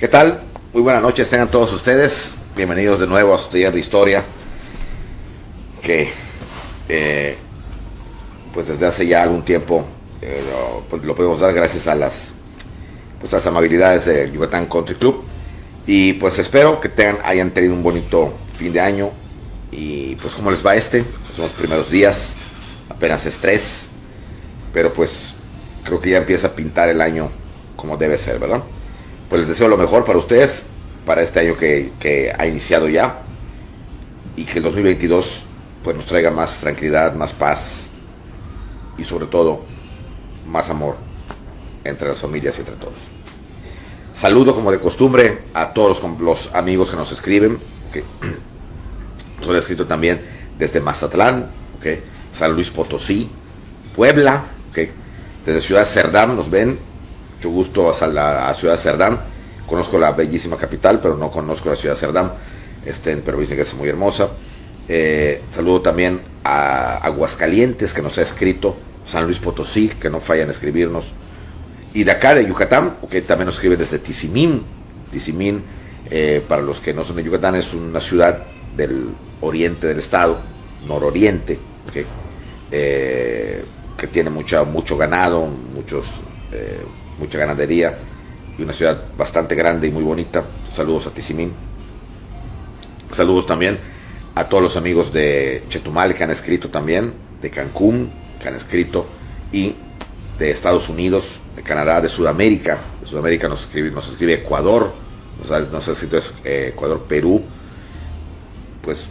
¿Qué tal? Muy buenas noches tengan todos ustedes. Bienvenidos de nuevo a su taller de historia. Que pues desde hace ya algún tiempo lo podemos dar gracias a las amabilidades del Yucatán Country Club. Y pues espero que hayan tenido un bonito fin de año. Y pues cómo les va son los primeros días, apenas estrés, pero pues creo que ya empieza a pintar el año como debe ser, ¿verdad? Pues les deseo lo mejor para ustedes, para este año que ha iniciado ya, y que el 2022 pues nos traiga más tranquilidad, más paz y sobre todo más amor entre las familias y entre todos. Saludo como de costumbre a todos los amigos que nos escriben, que nos han escrito también desde Mazatlán, ¿okay? San Luis Potosí, Puebla, ¿okay? Desde Ciudad Cerdán nos ven. Mucho gusto a Ciudad Cerdán. Conozco la bellísima capital, pero no conozco la Ciudad Cerdán, pero dicen que es muy hermosa. Saludo también a Aguascalientes, que nos ha escrito, San Luis Potosí, que no fallan en escribirnos, y de acá de Yucatán, que también nos escriben desde Tizimín. Tizimín, para los que no son de Yucatán, es una ciudad del oriente del estado, nororiente, ¿okay? Que tiene mucho ganado, mucha ganadería, y una ciudad bastante grande y muy bonita. Saludos a Tizimín. Saludos también a todos los amigos de Chetumal que han escrito también, de Cancún que han escrito, y de Estados Unidos, de Canadá, de Sudamérica. De Sudamérica nos escribe Ecuador, nos ha escrito Ecuador, Perú. Pues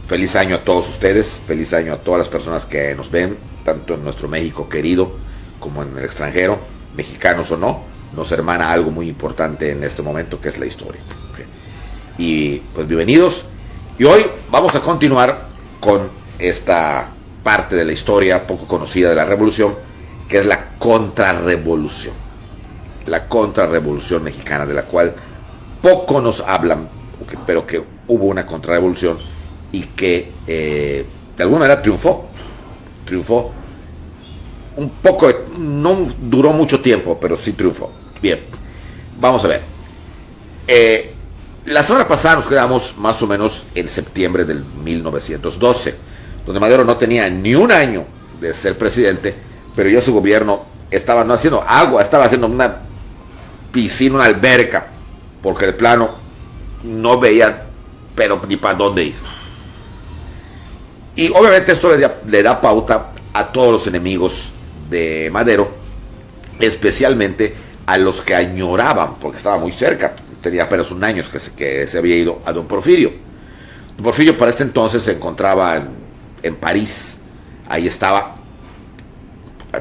feliz año a todos ustedes, feliz año a todas las personas que nos ven, tanto en nuestro México querido como en el extranjero, mexicanos o no. Nos hermana algo muy importante en este momento, que es la historia. ¿Okay? Y pues bienvenidos. Y hoy vamos a continuar con esta parte de la historia poco conocida de la revolución, que es la contrarrevolución. La contrarrevolución mexicana, de la cual poco nos hablan, pero que hubo una contrarrevolución y que de alguna manera triunfó un poco, no duró mucho tiempo, pero sí triunfó. Bien, vamos a ver. La semana pasada nos quedamos más o menos en septiembre del 1912, donde Madero no tenía ni un año de ser presidente, pero ya su gobierno estaba no haciendo agua, estaba haciendo una piscina, una alberca, porque de plano no veía pero ni para dónde ir. Y obviamente esto le da pauta a todos los enemigos de Madero, especialmente a los que añoraban, porque estaba muy cerca, tenía apenas un año que se había ido a don Porfirio. Don Porfirio para este entonces se encontraba en París. Ahí estaba,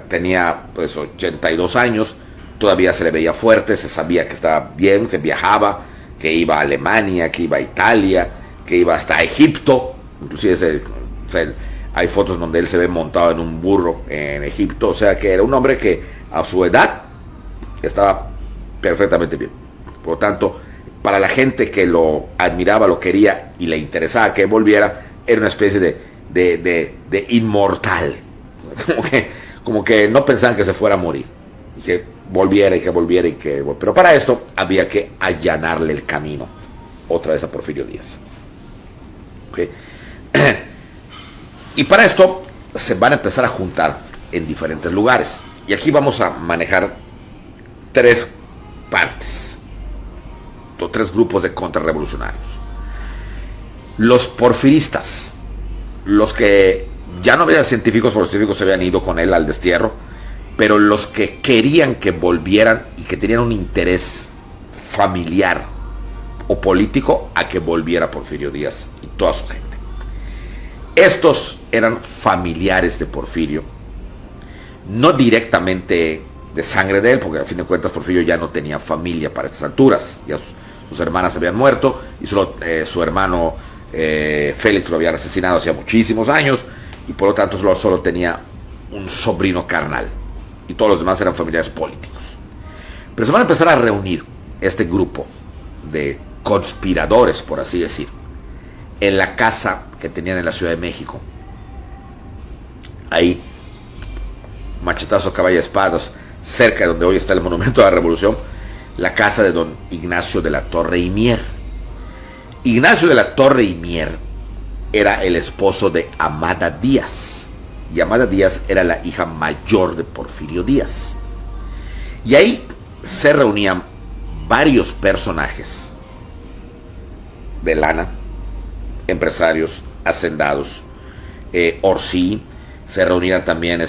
tenía pues 82 años, todavía se le veía fuerte, se sabía que estaba bien, que viajaba, que iba a Alemania, que iba a Italia, que iba hasta Egipto. Inclusive hay fotos donde él se ve montado en un burro en Egipto. O sea que era un hombre que a su edad estaba perfectamente bien. Por lo tanto, para la gente que lo admiraba, lo quería y le interesaba que volviera, era una especie de inmortal. Como que no pensaban que se fuera a morir, y que volviera. Pero para esto había que allanarle el camino otra vez a Porfirio Díaz. ¿Okay? Y para esto se van a empezar a juntar en diferentes lugares. Y aquí vamos a manejar tres partes, o tres grupos de contrarrevolucionarios. Los porfiristas, los que ya no había científicos, porque los científicos se habían ido con él al destierro, pero los que querían que volvieran y que tenían un interés familiar o político a que volviera Porfirio Díaz y toda su gente. Estos eran familiares de Porfirio, no directamente de sangre de él, porque a fin de cuentas Porfirio ya no tenía familia para estas alturas. Ya sus hermanas habían muerto, y solo su hermano Félix lo habían asesinado hacía muchísimos años, y por lo tanto solo tenía un sobrino carnal, y todos los demás eran familiares políticos. Pero se van a empezar a reunir este grupo de conspiradores, por así decir, en la casa que tenían en la Ciudad de México. Ahí, machetazo, caballo, espadas, cerca de donde hoy está el Monumento a la Revolución, la casa de don Ignacio de la Torre y Mier. Ignacio de la Torre y Mier era el esposo de Amada Díaz, y Amada Díaz era la hija mayor de Porfirio Díaz. Y ahí se reunían varios personajes de lana, empresarios, hacendados, Orsí, se reunían también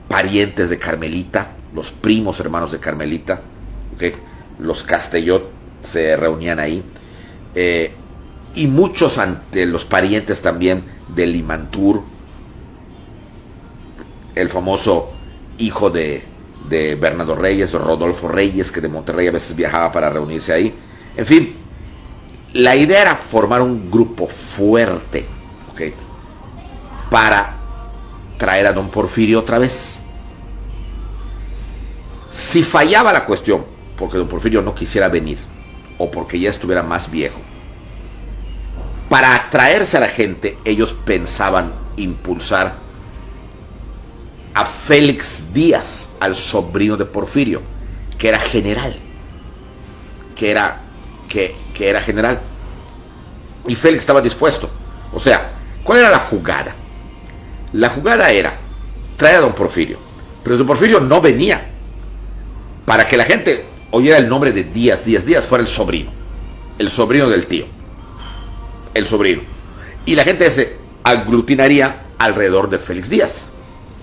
parientes de Carmelita, los primos hermanos de Carmelita, ¿okay? Los Castellot se reunían ahí, y muchos ante los parientes también de Limantur, el famoso hijo de Bernardo Reyes, Rodolfo Reyes, que de Monterrey a veces viajaba para reunirse ahí. En fin, la idea era formar un grupo fuerte, ¿okay? Para traer a don Porfirio otra vez. Si fallaba la cuestión, porque don Porfirio no quisiera venir, o porque ya estuviera más viejo, para atraerse a la gente, ellos pensaban impulsar a Félix Díaz, al sobrino de Porfirio, que era general, que era general, y Félix estaba dispuesto. O sea, ¿cuál era la jugada? La jugada era traer a don Porfirio, pero don Porfirio no venía. Para que la gente oyera el nombre de Díaz fuera el sobrino del tío, el sobrino, y la gente se aglutinaría alrededor de Félix Díaz,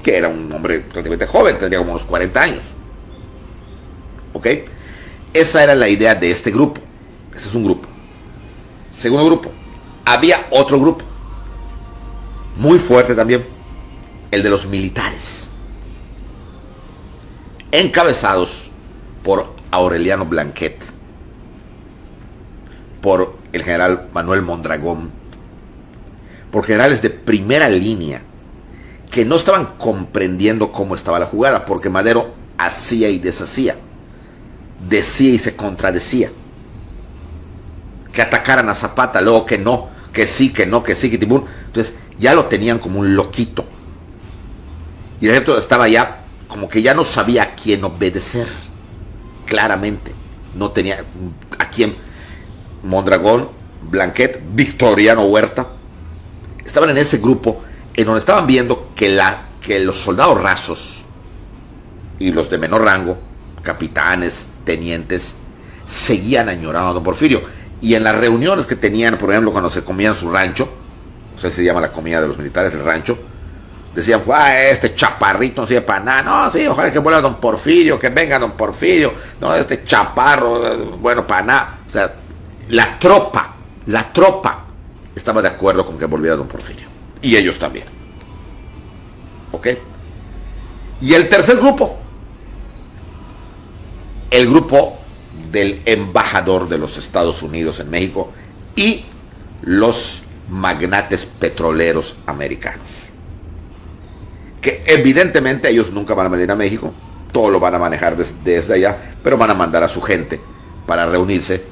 que era un hombre relativamente joven, tendría como unos 40 años. ¿Ok? Esa era la idea de este grupo. Ese es un grupo. Segundo grupo. Había otro grupo, muy fuerte también, el de los militares, encabezados por Aureliano Blanquet, por el general Manuel Mondragón, por generales de primera línea, que no estaban comprendiendo cómo estaba la jugada, porque Madero hacía y deshacía, decía y se contradecía, que atacaran a Zapata, luego que no, que sí, que no, que sí, que tibún. Entonces ya lo tenían como un loquito, y el ejército estaba ya como que ya no sabía a quién obedecer. Claramente no tenía a quién. Mondragón, Blanquet, Victoriano Huerta estaban en ese grupo, en donde estaban viendo que los soldados rasos y los de menor rango, capitanes, tenientes, seguían añorando a don Porfirio. Y en las reuniones que tenían, por ejemplo, cuando se comían su rancho, o sea, se llama la comida de los militares, el rancho, decían, este chaparrito no sirve para nada. No, sí, ojalá que vuelva don Porfirio, que venga don Porfirio. No, este chaparro, bueno, para nada. O sea, la tropa estaba de acuerdo con que volviera don Porfirio. Y ellos también. ¿Ok? Y el tercer grupo, el grupo del embajador de los Estados Unidos en México y los magnates petroleros americanos, que evidentemente ellos nunca van a venir a México, todo lo van a manejar desde allá, pero van a mandar a su gente para reunirse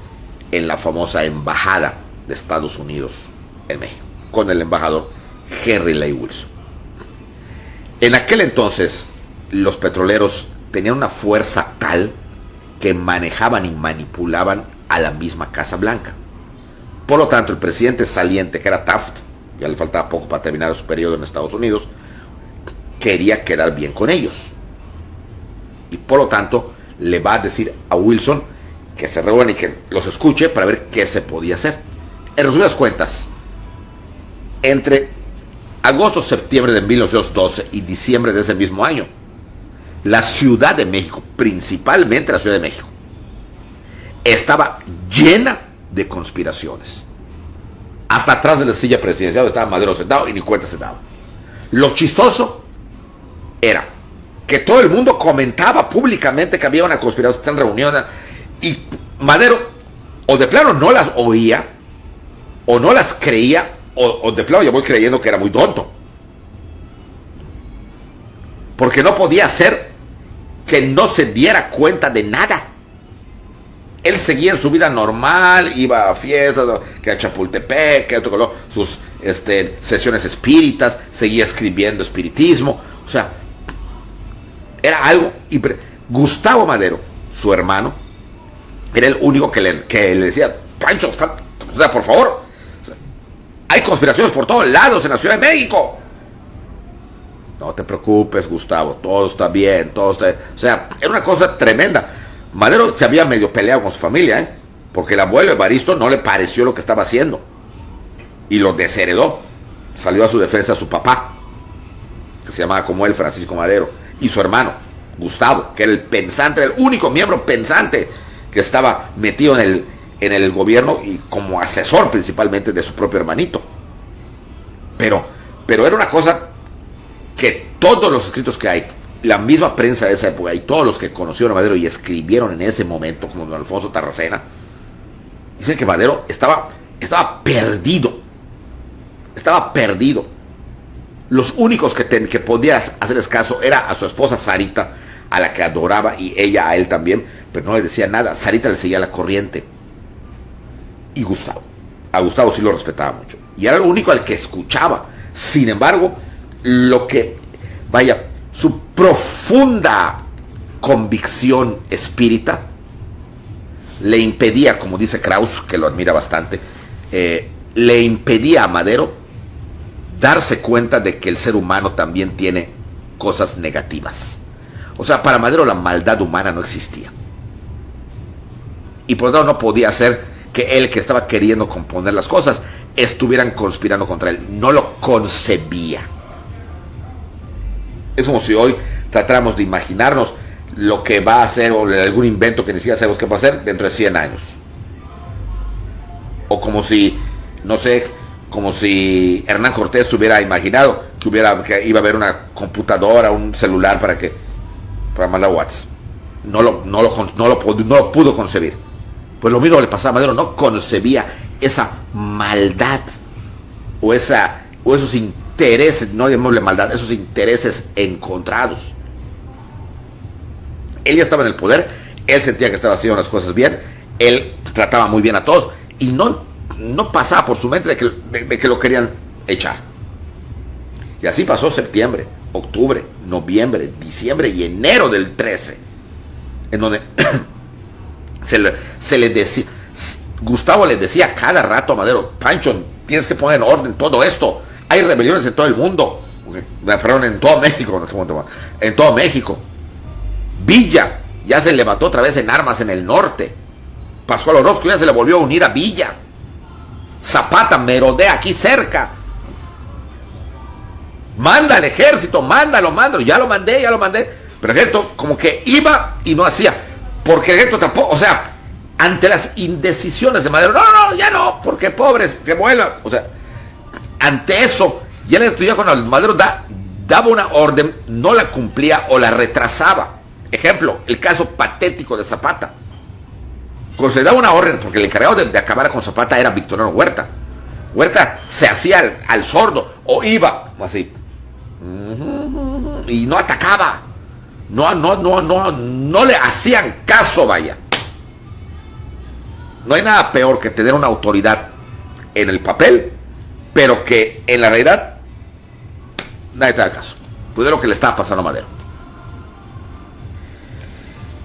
en la famosa embajada de Estados Unidos en México, con el embajador Henry Lay Wilson. En aquel entonces, los petroleros tenían una fuerza tal que manejaban y manipulaban a la misma Casa Blanca. Por lo tanto, el presidente saliente, que era Taft, ya le faltaba poco para terminar su periodo en Estados Unidos, quería quedar bien con ellos. Y por lo tanto, le va a decir a Wilson que se reúnan y que los escuche para ver qué se podía hacer. En resumidas cuentas, entre agosto, septiembre de 1912 y diciembre de ese mismo año, la Ciudad de México, principalmente la Ciudad de México, estaba llena de conspiraciones. Hasta atrás de la silla presidencial estaba Madero sentado y ni cuenta se daba. Lo chistoso era que todo el mundo comentaba públicamente que había una conspiración en reuniones, y Madero o de plano no las oía, o no las creía, o de plano ya voy creyendo que era muy tonto, porque no podía ser que no se diera cuenta de nada. Él seguía en su vida normal, iba a fiestas, que a Chapultepec, que sus sesiones espíritas, seguía escribiendo espiritismo. O sea, era algo. Gustavo Madero, su hermano, era el único que le decía, Pancho, o sea, por favor, o sea, hay conspiraciones por todos lados en la Ciudad de México. No te preocupes, Gustavo, todo está bien, todo está... O sea, era una cosa tremenda. Madero se había medio peleado con su familia, porque el abuelo Evaristo no le pareció lo que estaba haciendo. Y lo desheredó. Salió a su defensa su papá, que se llamaba como él, Francisco Madero, y su hermano, Gustavo, que era el pensante, el único miembro pensante que estaba metido en el gobierno y como asesor principalmente de su propio hermanito. Pero era una cosa que todos los escritos que hay, la misma prensa de esa época y todos los que conocieron a Madero y escribieron en ese momento, como don Alfonso Tarracena, dicen que Madero estaba perdido. Estaba perdido. Los únicos que podías hacerles caso era a su esposa Sarita, a la que adoraba, y ella a él también, pero no le decía nada. Sarita le seguía la corriente. Y Gustavo. A Gustavo sí lo respetaba mucho. Y era lo único al que escuchaba. Sin embargo, su profunda convicción espírita le impedía, como dice Krauss, que lo admira bastante, le impedía a Madero darse cuenta de que el ser humano también tiene cosas negativas. O sea, para Madero la maldad humana no existía. Y por lo tanto no podía ser que él, que estaba queriendo componer las cosas, estuvieran conspirando contra él. No lo concebía. Es como si hoy tratáramos de imaginarnos lo que va a hacer, o algún invento que ni siquiera sabemos qué va a hacer dentro de 100 años. O como si, no sé, como si Hernán Cortés hubiera imaginado que iba a haber una computadora, un celular para mandar WhatsApp. No lo pudo concebir. Pues lo mismo le pasaba a Madero, no concebía esa maldad o esos intereses, no llamémosle maldad, esos intereses encontrados. Él ya estaba en el poder, él sentía que estaba haciendo las cosas bien, él trataba muy bien a todos y no pasaba por su mente de que lo querían echar. Y así pasó septiembre, octubre, noviembre, diciembre y enero del 13, en donde se le decía, Gustavo le decía cada rato a Madero, Pancho, tienes que poner en orden todo esto, hay rebeliones en todo el mundo, perdón, en todo México, en todo México. Villa ya se levantó otra vez en armas en el norte. Pascual Orozco ya se le volvió a unir a Villa. Zapata merodea aquí cerca. Manda al ejército, mándalo, ya lo mandé. Pero el ejército como que iba y no hacía. Porque el ejército tampoco, o sea, ante las indecisiones de Madero, no, ya no, porque pobres, que vuelvan. O sea, ante eso, ya el ejército, ya cuando Madero daba una orden, no la cumplía o la retrasaba. Ejemplo, el caso patético de Zapata. Cuando se daba una orden, porque el encargado de acabar con Zapata era Victoriano Huerta. Huerta se hacía al sordo, o iba así, y no atacaba. No le hacían caso, vaya. No hay nada peor que tener una autoridad en el papel, pero que en la realidad nadie te da caso. Pues es lo que le estaba pasando a Madero.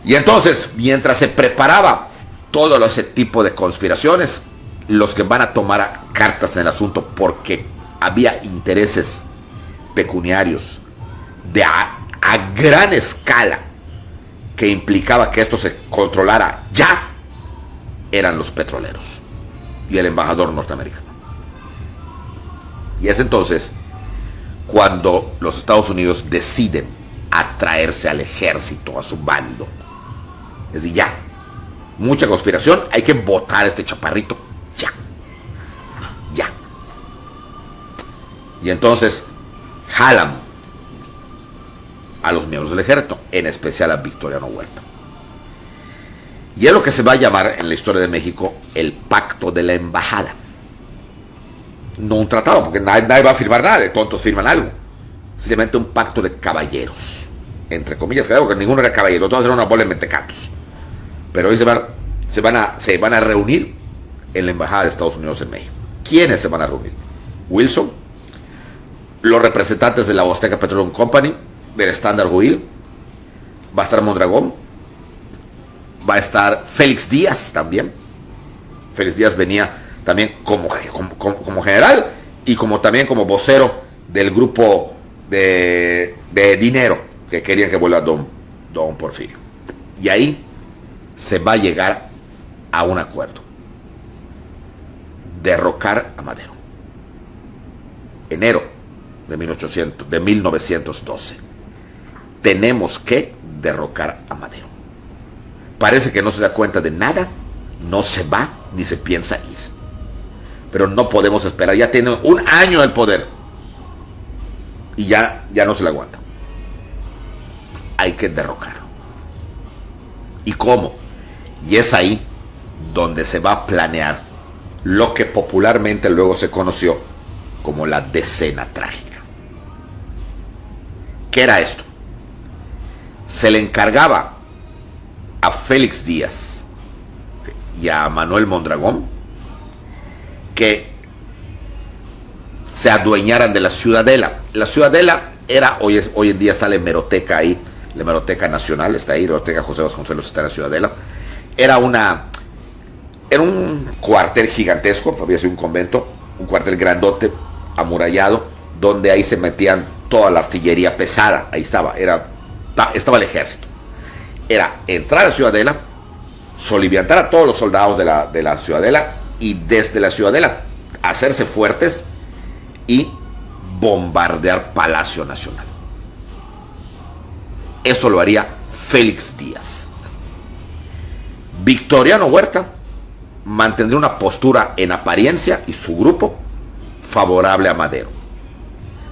Y entonces, mientras se preparaba todo ese tipo de conspiraciones, los que van a tomar cartas en el asunto porque había intereses pecuniarios a gran escala que implicaba que esto se controlara ya, eran los petroleros y el embajador norteamericano. Y es entonces cuando los Estados Unidos deciden atraerse al ejército, a su bando. Es decir, ya, mucha conspiración, hay que votar a este chaparrito, ya. Y entonces jalan a los miembros del ejército, en especial a Victoriano Huerta. Y es lo que se va a llamar en la historia de México el Pacto de la Embajada. No un tratado, porque nadie va a firmar nada, de tontos firman algo. Simplemente un pacto de caballeros, entre comillas, claro, que ninguno era caballero, todos eran una bola de mentecatos. Pero hoy se van a reunir en la Embajada de Estados Unidos en México. ¿Quiénes se van a reunir? Wilson, los representantes de la Azteca Petroleum Company, del Standard Oil, va a estar Mondragón, va a estar Félix Díaz también. Félix Díaz venía también como general y también como vocero del grupo de dinero que querían que vuelva don Porfirio. Y ahí se va a llegar a un acuerdo. Derrocar a Madero. Enero de 1912. Tenemos que derrocar a Madero. Parece que no se da cuenta de nada, no se va ni se piensa ir. Pero no podemos esperar, ya tiene un año en el poder y ya no se le aguanta. Hay que derrocarlo. ¿Y cómo? Y es ahí donde se va a planear lo que popularmente luego se conoció como la decena trágica. ¿Qué era esto? Se le encargaba a Félix Díaz y a Manuel Mondragón que se adueñaran de la Ciudadela. La Ciudadela era, hoy en día está la hemeroteca ahí, la hemeroteca nacional está ahí, la hemeroteca José Vasconcelos está en la Ciudadela. Era un cuartel gigantesco, había sido un convento, un cuartel grandote, amurallado, donde ahí se metían toda la artillería pesada, ahí estaba el ejército. Era entrar a la Ciudadela, soliviantar a todos los soldados de la Ciudadela y desde la Ciudadela hacerse fuertes y bombardear Palacio Nacional. Eso lo haría Félix Díaz. Victoriano Huerta mantendría una postura en apariencia y su grupo favorable a Madero,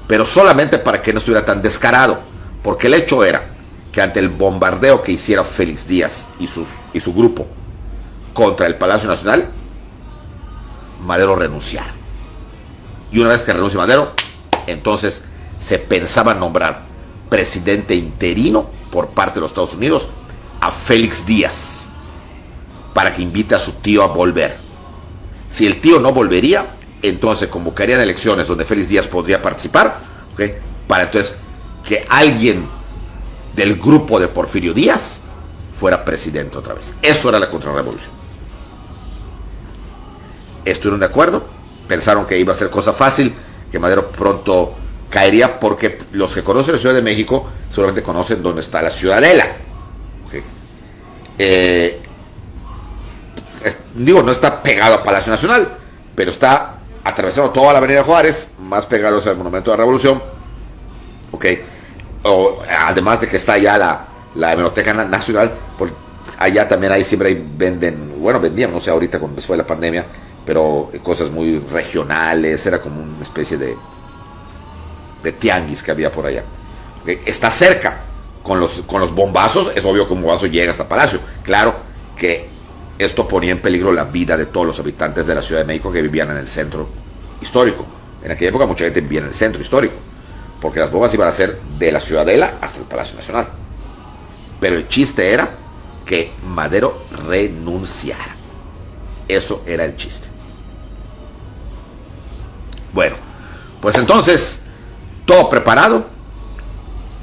pero solamente para que no estuviera tan descarado, porque el hecho era que ante el bombardeo que hiciera Félix Díaz y su grupo contra el Palacio Nacional, Madero renunciara. Y una vez que renuncie Madero, entonces se pensaba nombrar presidente interino por parte de los Estados Unidos a Félix Díaz para que invite a su tío a volver. Si el tío no volvería, entonces convocarían elecciones donde Félix Díaz podría participar, ¿okay? Para entonces que alguien del grupo de Porfirio Díaz fuera presidente otra vez. Eso era la contrarrevolución. Estuvieron de acuerdo, pensaron que iba a ser cosa fácil, que Madero pronto caería, porque los que conocen la Ciudad de México seguramente conocen dónde está la Ciudadela. ¿Okay? No está pegado a Palacio Nacional, pero está atravesando toda la Avenida Juárez, más pegado al Monumento de la Revolución. ¿Okay? Además de que está allá la Hemeroteca Nacional, allá también ahí siempre vendían, no sé ahorita después de la pandemia, pero cosas muy regionales, era como una especie de tianguis que había por allá. ¿Okay? Está cerca, con los bombazos, es obvio que un bombazo llega hasta Palacio. Claro que esto ponía en peligro la vida de todos los habitantes de la Ciudad de México que vivían en el centro histórico. En aquella época mucha gente vivía en el centro histórico, porque las bombas iban a ser de la Ciudadela hasta el Palacio Nacional. Pero el chiste era que Madero renunciara. Eso era el chiste. Bueno, pues entonces, todo preparado.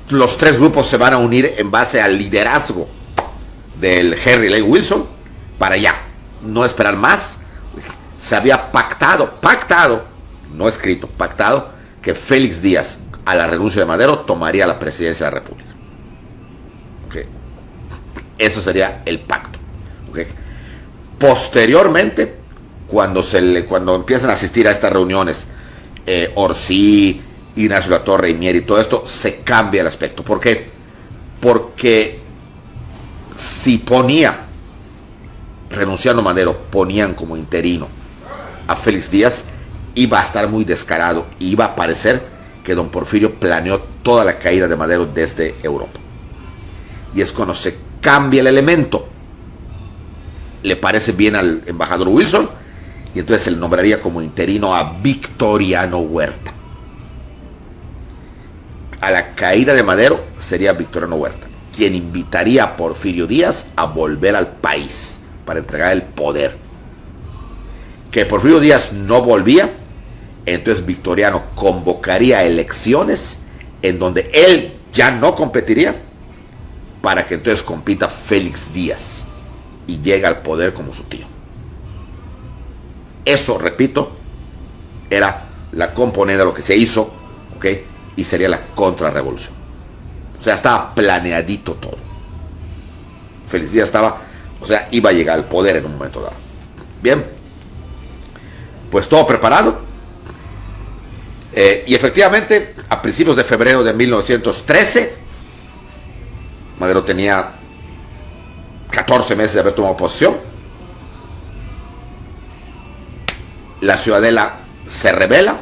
Los tres grupos se van a unir en base al liderazgo del Henry Lee Wilson para ya no esperar más. Se había pactado, no escrito, pactado, que Félix Díaz, a la renuncia de Madero, tomaría la presidencia de la República. Okay. Eso sería el pacto. Okay. Posteriormente, cuando empiezan a asistir a estas reuniones, Orsi, Ignacio Latorre y Mier y todo esto, se cambia el aspecto. ¿Por qué? Porque si renunciando Madero, ponían como interino a Félix Díaz, iba a estar muy descarado y iba a parecer que don Porfirio planeó toda la caída de Madero desde Europa. Y es cuando se cambia el elemento. Le parece bien al embajador Wilson y entonces se le nombraría como interino a Victoriano Huerta. A la caída de Madero sería Victoriano Huerta quien invitaría a Porfirio Díaz a volver al país para entregar el poder. Que Porfirio Díaz no volvía, entonces Victoriano convocaría elecciones en donde él ya no competiría, para que entonces compita Félix Díaz y llega al poder como su tío. Eso, repito, era la componente de lo que se hizo, ¿ok? Y sería la contrarrevolución. O sea, estaba planeadito todo. Félix Díaz estaba, o sea, iba a llegar al poder en un momento dado. Bien, pues todo preparado. Y efectivamente, a principios de febrero de 1913, Madero tenía 14 meses de haber tomado posesión. La Ciudadela se rebela,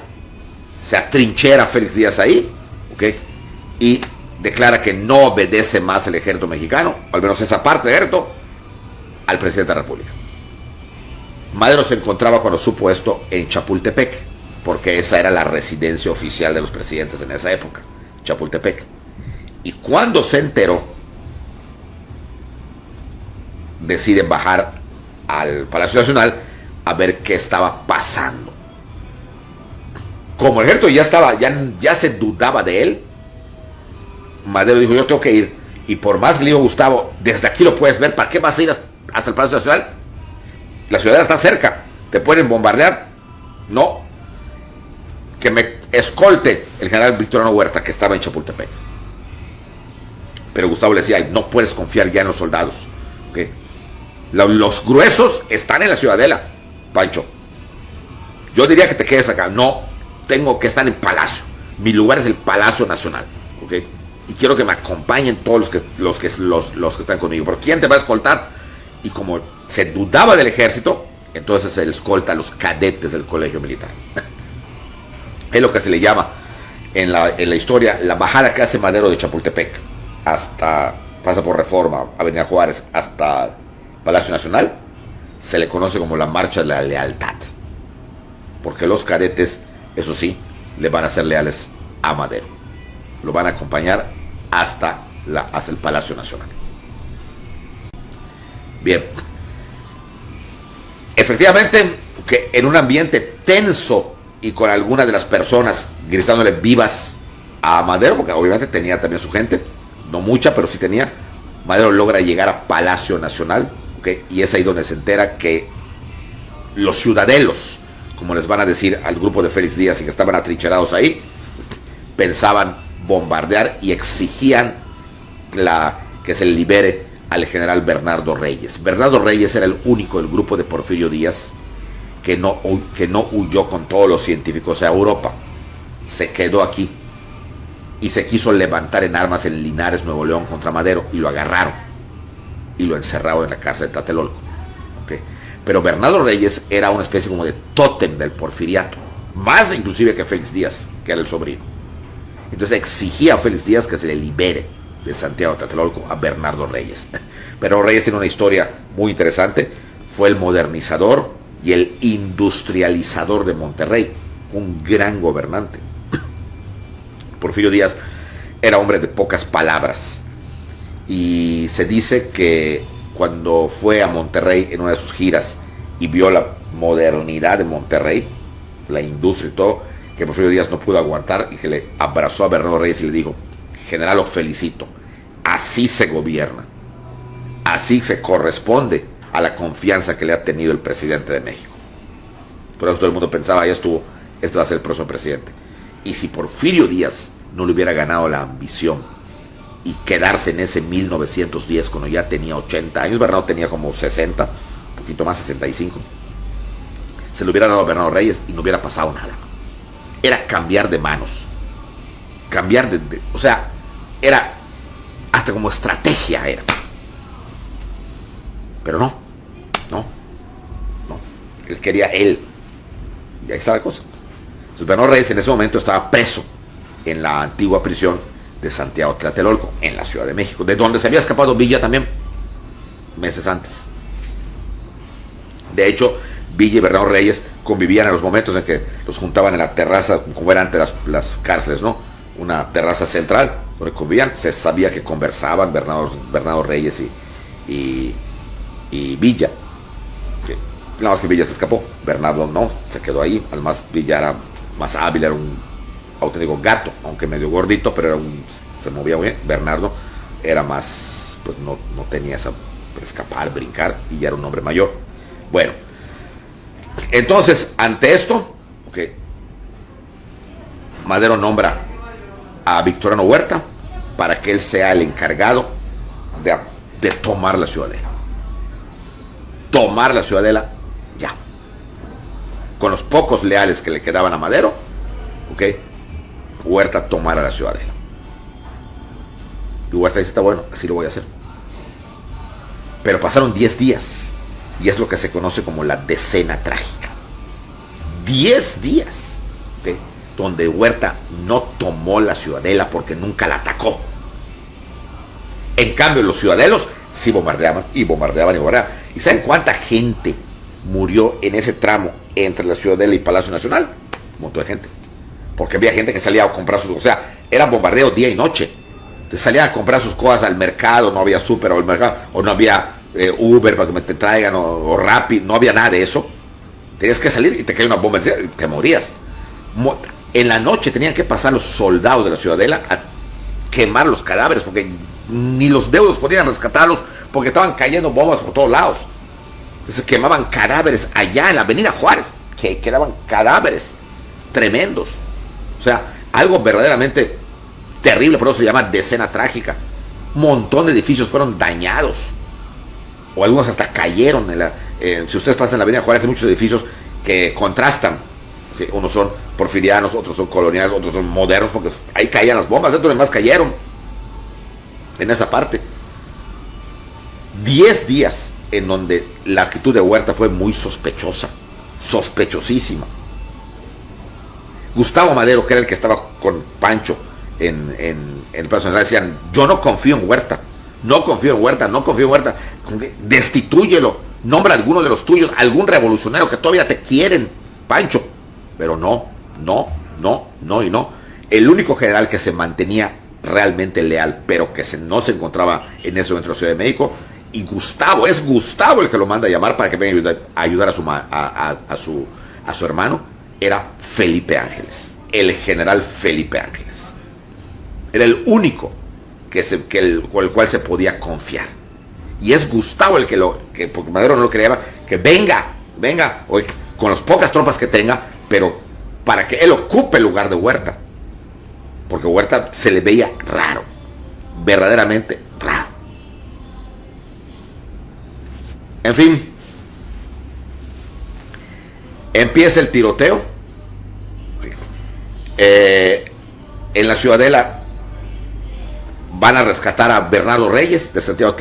se atrinchera Félix Díaz ahí, ¿ok? Y declara que no obedece más el ejército mexicano, al menos esa parte del ejército, al presidente de la República. Madero se encontraba, cuando supo esto, en Chapultepec, porque esa era la residencia oficial de los presidentes en esa época, Chapultepec. Y cuando se enteró, decide bajar al Palacio Nacional a ver qué estaba pasando. Como el ejército ya se dudaba de él, Madero dijo: yo tengo que ir. Y por más que le dijo Gustavo, desde aquí lo puedes ver, ¿para qué vas a ir hasta el Palacio Nacional? La ciudad está cerca, te pueden bombardear. No, que me escolte el general Victoriano Huerta, que estaba en Chapultepec. Pero Gustavo le decía: no puedes confiar ya en los soldados, ¿okay? Los gruesos están en la Ciudadela, Pancho. Yo diría que te quedes acá. No, tengo que estar en Palacio. Mi lugar es el Palacio Nacional, ¿ok? Y quiero que me acompañen todos los que están conmigo. ¿Por quién te va a escoltar? Y como se dudaba del ejército, entonces se le escolta a los cadetes del colegio militar. Es lo que se le llama en la historia la bajada que hace Madero de Chapultepec hasta, pasa por Reforma, Avenida Juárez, hasta Palacio Nacional. Se le conoce como la Marcha de la Lealtad, porque los cadetes, eso sí, le van a ser leales a Madero. Lo van a acompañar hasta el Palacio Nacional. Bien. Efectivamente, que en un ambiente tenso y con algunas de las personas gritándole vivas a Madero, porque obviamente tenía también su gente, no mucha, pero sí tenía, Madero logra llegar a Palacio Nacional, ¿okay? Y es ahí donde se entera que los ciudadelos, como les van a decir al grupo de Félix Díaz y que estaban atrincherados ahí, pensaban bombardear y exigían que se libere al general Bernardo Reyes. Bernardo Reyes era el único del grupo de Porfirio Díaz que no huyó con todos los científicos a Europa. Se quedó aquí y se quiso levantar en armas en Linares, Nuevo León, contra Madero, y lo agarraron y lo encerraron en la casa de Tlatelolco, ¿okay? Pero Bernardo Reyes era una especie como de tótem del porfiriato, más inclusive que Félix Díaz, que era el sobrino. Entonces exigía a Félix Díaz que se le libere de Santiago de Tlatelolco a Bernardo Reyes. Pero Reyes tiene una historia muy interesante. Fue el modernizador y el industrializador de Monterrey, un gran gobernante. Porfirio Díaz era hombre de pocas palabras, y se dice que cuando fue a Monterrey en una de sus giras y vio la modernidad de Monterrey, la industria y todo, que Porfirio Díaz no pudo aguantar y que le abrazó a Bernardo Reyes y le dijo: general, lo felicito, así se gobierna, así se corresponde a la confianza que le ha tenido el presidente de México. Por eso todo el mundo pensaba: ya estuvo, este va a ser el próximo presidente. Y si Porfirio Díaz no le hubiera ganado la ambición y quedarse en ese 1910, cuando ya tenía 80 años, Bernardo tenía como 60, un poquito más, 65, se le hubiera dado a Bernardo Reyes y no hubiera pasado nada. Era cambiar de manos, cambiar o sea, era hasta como estrategia era. Pero no, él quería él, y ahí estaba la cosa. Entonces Bernardo Reyes en ese momento estaba preso en la antigua prisión de Santiago Tlatelolco, en la Ciudad de México, de donde se había escapado Villa también, meses antes. De hecho, Villa y Bernardo Reyes convivían en los momentos en que los juntaban en la terraza, como era antes las cárceles, ¿no? Una terraza central donde convivían. Se sabía que conversaban Bernardo Reyes y Villa. Nada más que Villa se escapó, Bernardo no, se quedó ahí. Además, Villa era más hábil, era un auténtico gato, aunque medio gordito, pero se movía muy bien. Bernardo era más, pues no tenía escapar, brincar, y ya era un hombre mayor. Bueno, entonces, ante esto, okay, Madero nombra a Victoriano Huerta para que él sea el encargado de tomar la ciudadela. Tomar la ciudadela ya. Con los pocos leales que le quedaban a Madero, okay, Huerta tomara la ciudadela. Y Huerta dice, está bueno, así lo voy a hacer. Pero pasaron 10 días. Y es lo que se conoce como la decena trágica. 10 días. ¿Okay? Donde Huerta no tomó la ciudadela porque nunca la atacó. En cambio, los ciudadanos sí bombardeaban y bombardeaban y bombardeaban. ¿Y saben cuánta gente murió en ese tramo entre la ciudadela y Palacio Nacional? Un montón de gente. Porque había gente que salía a comprar sus... O sea, era bombardeo día y noche. Te salían a comprar sus cosas al mercado, no había súper o el mercado, o no había Uber para que te traigan, o Rappi, no había nada de eso. Tenías que salir y te caía una bomba y te morías. En la noche tenían que pasar los soldados de la ciudadela a quemar los cadáveres, porque ni los deudos podían rescatarlos, porque estaban cayendo bombas por todos lados. Entonces quemaban cadáveres allá en la avenida Juárez, que quedaban cadáveres tremendos. O sea, algo verdaderamente terrible, por eso se llama decena trágica. Un montón de edificios fueron dañados, o algunos hasta cayeron. Si ustedes pasan en la avenida Juárez, hay muchos edificios que contrastan. Que unos son porfirianos, otros son coloniales, otros son modernos, porque ahí caían las bombas, otros demás cayeron en esa parte. 10 días en donde la actitud de Huerta fue muy sospechosa, sospechosísima. Gustavo Madero, que era el que estaba con Pancho en el Palacio Nacional, decían, yo no confío en Huerta, no confío en Huerta, no confío en Huerta, destitúyelo, nombra a alguno de los tuyos, algún revolucionario que todavía te quieren, Pancho. Pero no. El único general que se mantenía realmente leal, pero que no se encontraba en ese momento en la Ciudad de México, y es Gustavo el que lo manda a llamar para que venga a ayudar a su hermano, era Felipe Ángeles, el general Felipe Ángeles. Era el único con el cual se podía confiar. Y es Gustavo el que porque Madero no lo creía, que venga, oye, con las pocas tropas que tenga, pero para que él ocupe el lugar de Huerta. Porque Huerta se le veía raro, verdaderamente raro. En fin, empieza el tiroteo. En la ciudadela van a rescatar a Bernardo Reyes de Santiago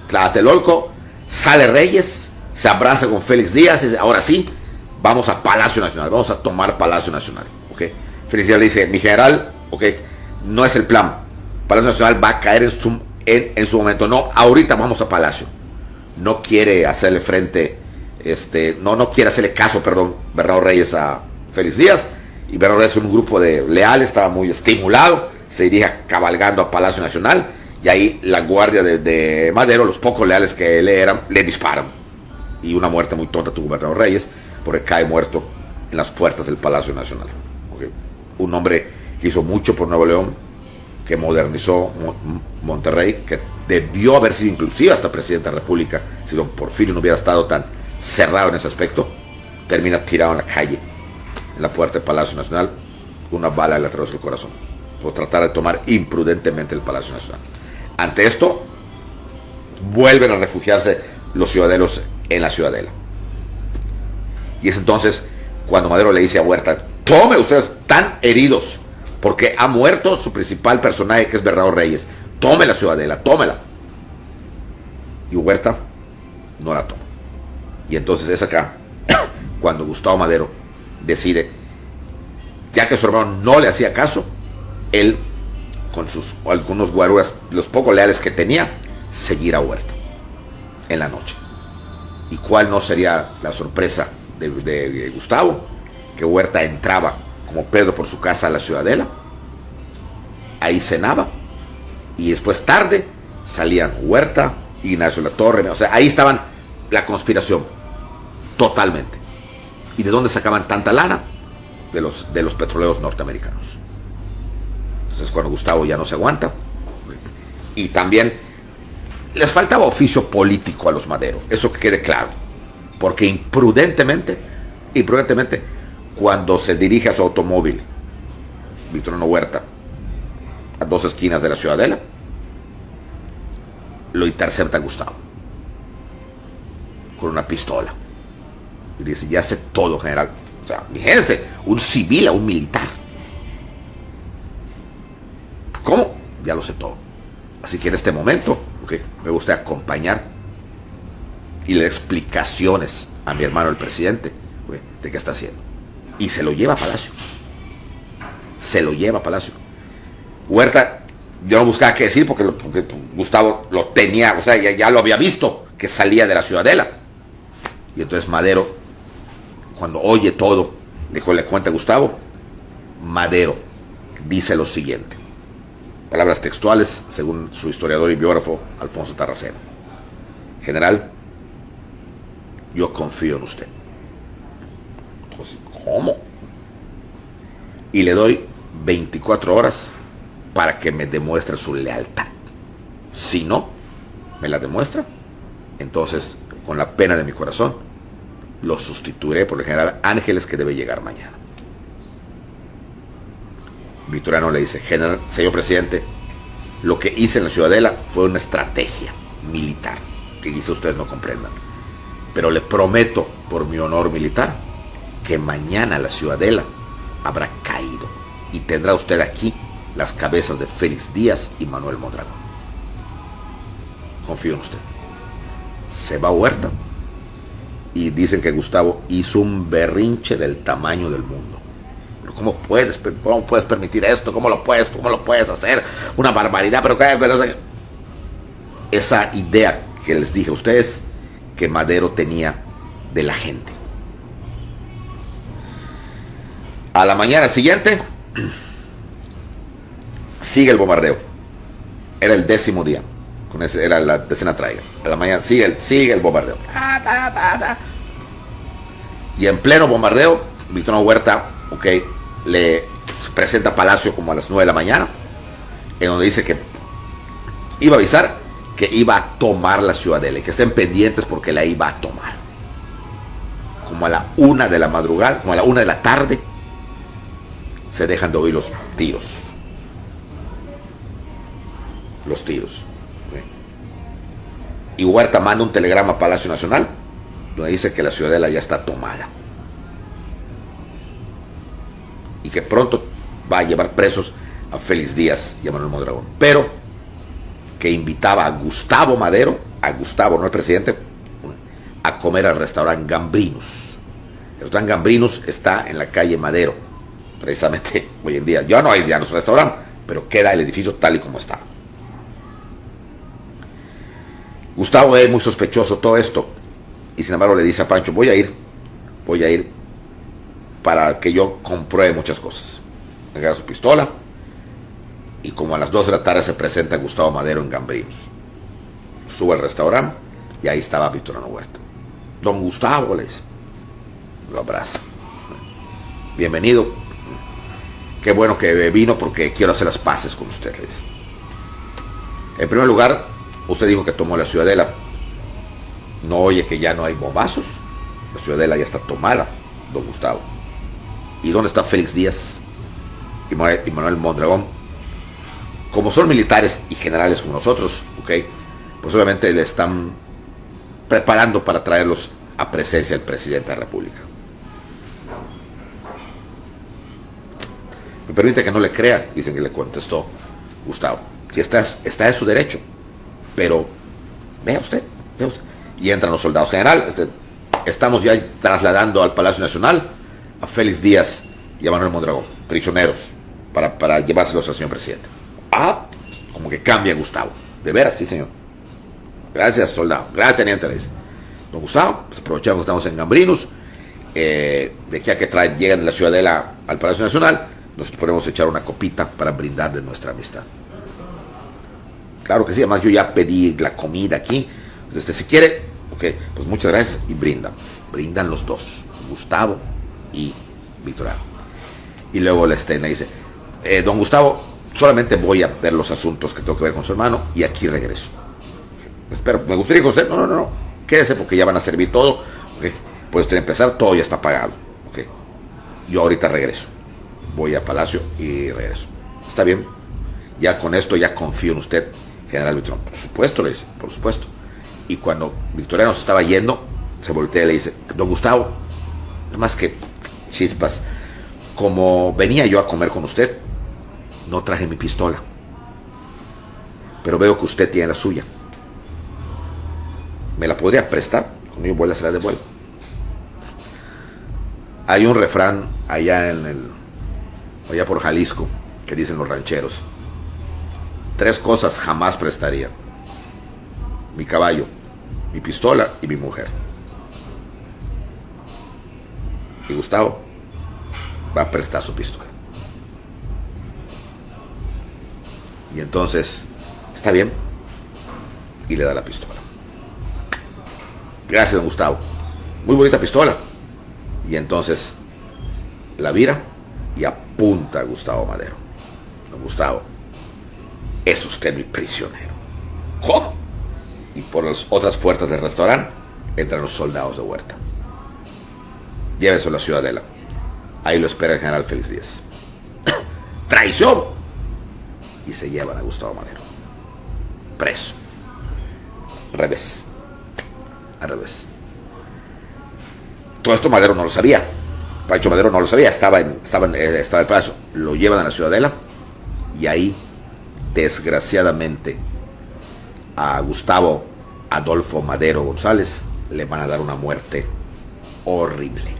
Tlatelolco. Sale Reyes, se abraza con Félix Díaz y dice, ahora sí, vamos a Palacio Nacional, vamos a tomar Palacio Nacional. ¿Okay? Félix Díaz le dice, mi general, okay, no es el plan. Palacio Nacional va a caer en su momento. No, ahorita vamos a Palacio. No quiere hacerle frente, no quiere hacerle caso, Bernardo Reyes a Félix Díaz. Y Bernardo Reyes, con un grupo de leales, estaba muy estimulado, se dirige cabalgando a Palacio Nacional. Y ahí la guardia de Madero, los pocos leales que le disparan. Y una muerte muy tonta tuvo Bernardo Reyes, porque cae muerto en las puertas del Palacio Nacional. ¿Okay? Un hombre que hizo mucho por Nuevo León, que modernizó Monterrey, que debió haber sido inclusive hasta presidente de la República, si don Porfirio no hubiera estado tan cerrado en ese aspecto. Termina tirado en la calle, en la puerta del Palacio Nacional, una bala le atravesó el corazón, por tratar de tomar imprudentemente el Palacio Nacional. Ante esto, vuelven a refugiarse los ciudadanos en la ciudadela. Y es entonces cuando Madero le dice a Huerta, tome, ustedes están heridos, porque ha muerto su principal personaje, que es Bernardo Reyes. Tome la ciudadela, tómela. Y Huerta no la toma. Y entonces es acá cuando Gustavo Madero decide, ya que su hermano no le hacía caso, él, con algunos guaruras, los pocos leales que tenía, seguir a Huerta en la noche. ¿Y cuál no sería la sorpresa de Gustavo? Que Huerta entraba como Pedro por su casa a la ciudadela, ahí cenaba, y después tarde salían Huerta, Ignacio Latorre, o sea, ahí estaban la conspiración totalmente. ¿Y de dónde sacaban tanta lana? De los petroleros norteamericanos. Entonces cuando Gustavo ya no se aguanta, y también les faltaba oficio político a los Madero, eso que quede claro, porque imprudentemente, cuando se dirige a su automóvil, Victoriano Huerta, a 2 esquinas de la Ciudadela, lo intercepta Gustavo con una pistola y le dice: ya sé todo, general. O sea, fíjense, un civil a un militar. ¿Cómo? Ya lo sé todo. Así que en este momento, me gusta acompañar y le dé explicaciones a mi hermano el presidente de qué está haciendo. Y se lo lleva a Palacio. Se lo lleva a Palacio. Huerta, yo no buscaba qué decir porque Gustavo lo tenía, o sea, ya lo había visto, que salía de la Ciudadela. Y entonces Madero, cuando oye todo, le cuenta a Gustavo. Madero dice lo siguiente, palabras textuales según su historiador y biógrafo Alfonso Tarraceno: general, yo confío en usted. Entonces, ¿cómo? Y le doy 24 horas para que me demuestre su lealtad. Si no me la demuestra, entonces, con la pena de mi corazón, lo sustituiré por el general Ángeles, que debe llegar mañana. Victoriano le dice: señor presidente, lo que hice en la Ciudadela fue una estrategia militar, que quizá ustedes no comprendan, pero le prometo, por mi honor militar, que mañana la Ciudadela habrá caído y tendrá usted aquí las cabezas de Félix Díaz y Manuel Mondragón. Confío en usted. Se va a Huerta y dicen que Gustavo hizo un berrinche del tamaño del mundo. Pero ¿cómo puedes permitir esto? ¿Cómo lo puedes hacer? Una barbaridad. Pero esa idea que les dije a ustedes que Madero tenía de la gente. A la mañana siguiente sigue el bombardeo. Era el 10º día. Era la 10ª traiga. A la mañana sigue el bombardeo. Y en pleno bombardeo, Victoriano Huerta, le presenta a Palacio como a las 9 de la mañana, en donde dice que iba a avisar que iba a tomar la Ciudadela y que estén pendientes porque la iba a tomar. Como a la 1 de la madrugada, como a la 1 de la tarde, se dejan de oír los tiros. Y Huerta manda un telegrama a Palacio Nacional donde dice que la Ciudadela ya está tomada y que pronto va a llevar presos a Félix Díaz y a Manuel Mondragón, pero que invitaba a Gustavo Madero, a Gustavo, no el presidente, a comer al restaurante Gambrinus. El restaurante Gambrinus está en la calle Madero, precisamente hoy en día. Ya no hay nuestro restaurante, pero queda el edificio tal y como está. Gustavo es muy sospechoso todo esto y sin embargo le dice a Pancho: voy a ir para que yo compruebe muchas cosas. Agarra su pistola y como a las 2 de la tarde se presenta Gustavo Madero en Gambrinus. Sube al restaurante y ahí estaba Victoriano Huerta. Don Gustavo, le dice, lo abraza: bienvenido, qué bueno que vino porque quiero hacer las paces con usted, le dice. En primer lugar, usted dijo que tomó la Ciudadela. ¿No oye que ya no hay bombazos? La Ciudadela ya está tomada, don Gustavo. ¿Y dónde está Félix Díaz y Manuel Mondragón? Como son militares y generales como nosotros, pues obviamente le están preparando para traerlos a presencia del presidente de la República. Me permite que no le crea, dicen que le contestó Gustavo. Si está en su derecho, pero vea usted. Y entran los soldados. General, estamos ya trasladando al Palacio Nacional a Félix Díaz y a Manuel Mondragón, prisioneros, para llevárselos al señor presidente. Como que cambia Gustavo. ¿De veras? Sí, señor. Gracias, soldado. Gracias, teniente, le dice. Don Gustavo, pues aprovechamos que estamos en Gambrinus, de aquí a que llegan de la Ciudadela al Palacio Nacional, nos podemos echar una copita para brindar de nuestra amistad. Claro que sí, además yo ya pedí la comida aquí. Si quiere, pues muchas gracias y brindan los dos, Gustavo y Victoriano. Y luego le dice: don Gustavo, solamente voy a ver los asuntos que tengo que ver con su hermano y aquí regreso. Espero, me gustaría que usted, no, quédese porque ya van a servir todo. Okay. Pues usted empezar, todo ya está pagado. Okay. Yo ahorita regreso. Voy a Palacio y regreso. ¿Está bien? Ya con esto ya confío en usted, general Victoriano. Por supuesto, le dice, por supuesto. Y cuando Victoriano se estaba yendo, se voltea y le dice, don Gustavo, más que chispas, como venía yo a comer con usted, no traje mi pistola. Pero veo que usted tiene la suya. ¿Me la podría prestar? Cuando yo vuelva, se la devuelvo. Hay un refrán allá allá por Jalisco que dicen los rancheros: 3 cosas jamás prestaría: mi caballo, mi pistola y mi mujer. Y Gustavo va a prestar su pistola. Y entonces, está bien, y le da la pistola. Gracias, don Gustavo. Muy bonita pistola. Y entonces la vira y apunta a Gustavo Madero. Don Gustavo, es usted mi prisionero. ¿Cómo? Y por las otras puertas del restaurante entran los soldados de Huerta. Llévese a la Ciudadela. Ahí lo espera el general Félix Díaz. ¡Traición! Y se llevan a Gustavo Madero preso. Al revés. Todo esto Madero no lo sabía. Pancho Madero no lo sabía. Estaba en el palacio. Lo llevan a la Ciudadela y ahí, desgraciadamente, a Gustavo Adolfo Madero González le van a dar una muerte horrible.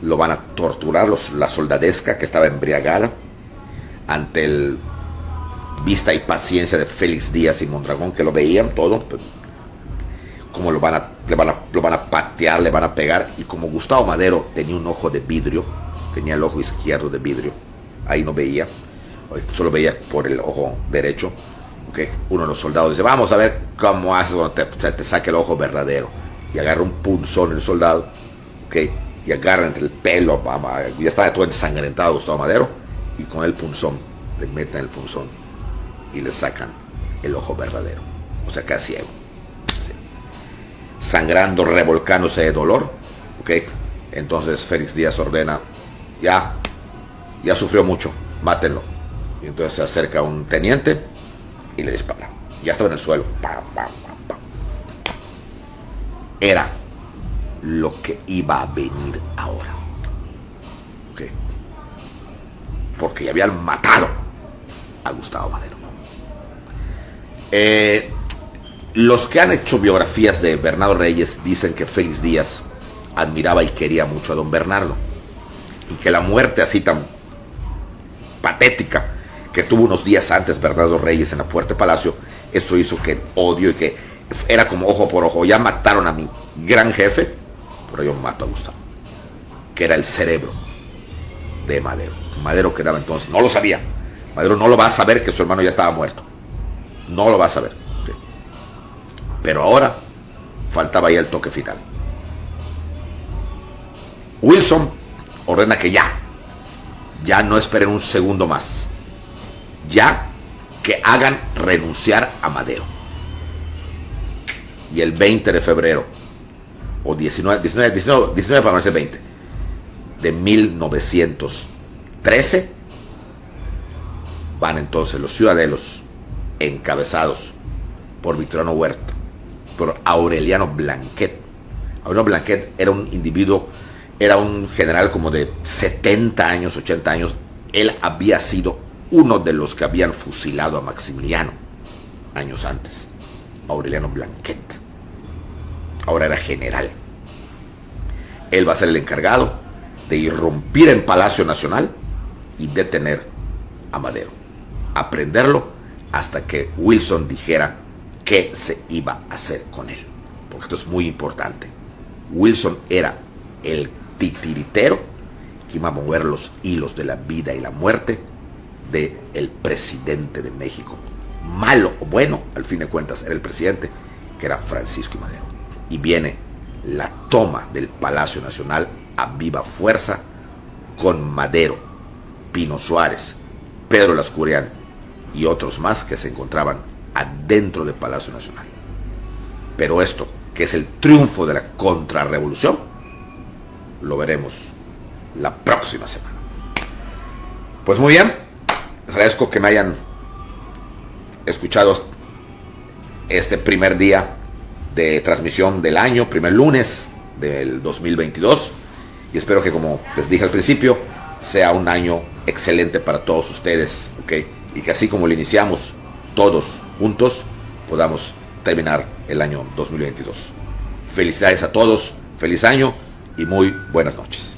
Lo van a torturar la soldadesca que estaba embriagada ante el vista y paciencia de Félix Díaz y Mondragón, que lo veían todo, como lo van a patear, le van a pegar. Y como Gustavo Madero tenía un ojo de vidrio, tenía el ojo izquierdo de vidrio, ahí no veía, solo veía por el ojo derecho. Okay. Uno de los soldados dice: vamos a ver cómo haces cuando te saque el ojo verdadero. Y agarra un punzón el soldado, okay, y agarra entre el pelo, ya estaba todo ensangrentado Gustavo Madero, y con el punzón le meten el punzón y le sacan el ojo verdadero, o sea, queda ciego, ¿sí? Sangrando, revolcándose de dolor. Okay. Entonces Félix Díaz ordena: ya sufrió mucho, mátenlo. Y entonces se acerca un teniente y le dispara. Ya estaba en el suelo. Pam, pam, pam, pam. Era lo que iba a venir ahora. Okay. Porque ya habían matado a Gustavo Madero. Los que han hecho biografías de Bernardo Reyes dicen que Félix Díaz admiraba y quería mucho a don Bernardo, y que la muerte así tan patética que tuvo unos días antes Bernardo Reyes en la Puerta de Palacio, eso hizo que odio, y que era como ojo por ojo. Ya mataron a mi gran jefe, pero yo mato a Gustavo, que era el cerebro de Madero. Madero quedaba entonces, no lo sabía. Madero no lo va a saber que su hermano ya estaba muerto. No lo va a saber. ¿Sí? Pero ahora faltaba ya el toque final. Wilson ordena que ya no esperen un segundo más. Ya que hagan renunciar a Madero. Y el 20 de febrero, o 19 para no ser 20, de 1913, van entonces los ciudadanos, encabezados por Victoriano Huerta, por Aureliano Blanquet. Aureliano Blanquet era un individuo, era un general como de 70 años, 80 años. Él había sido uno de los que habían fusilado a Maximiliano años antes. Aureliano Blanquet. Ahora era general. Él va a ser el encargado de irrumpir en Palacio Nacional y detener a Madero, aprenderlo hasta que Wilson dijera qué se iba a hacer con él, porque esto es muy importante. Wilson era el titiritero que iba a mover los hilos de la vida y la muerte del presidente de México. Malo o bueno, al fin de cuentas era el presidente, que era Francisco I. Madero. Y viene la toma del Palacio Nacional a viva fuerza, con Madero, Pino Suárez, Pedro Lascurian y otros más que se encontraban adentro del Palacio Nacional. Pero esto, que es el triunfo de la contrarrevolución, lo veremos la próxima semana. Pues muy bien, les agradezco que me hayan escuchado este primer día de transmisión del año, primer lunes del 2022, y espero que, como les dije al principio, sea un año excelente para todos ustedes, ¿ok? Y que así como lo iniciamos todos juntos, podamos terminar el año 2022. Felicidades a todos, feliz año y muy buenas noches.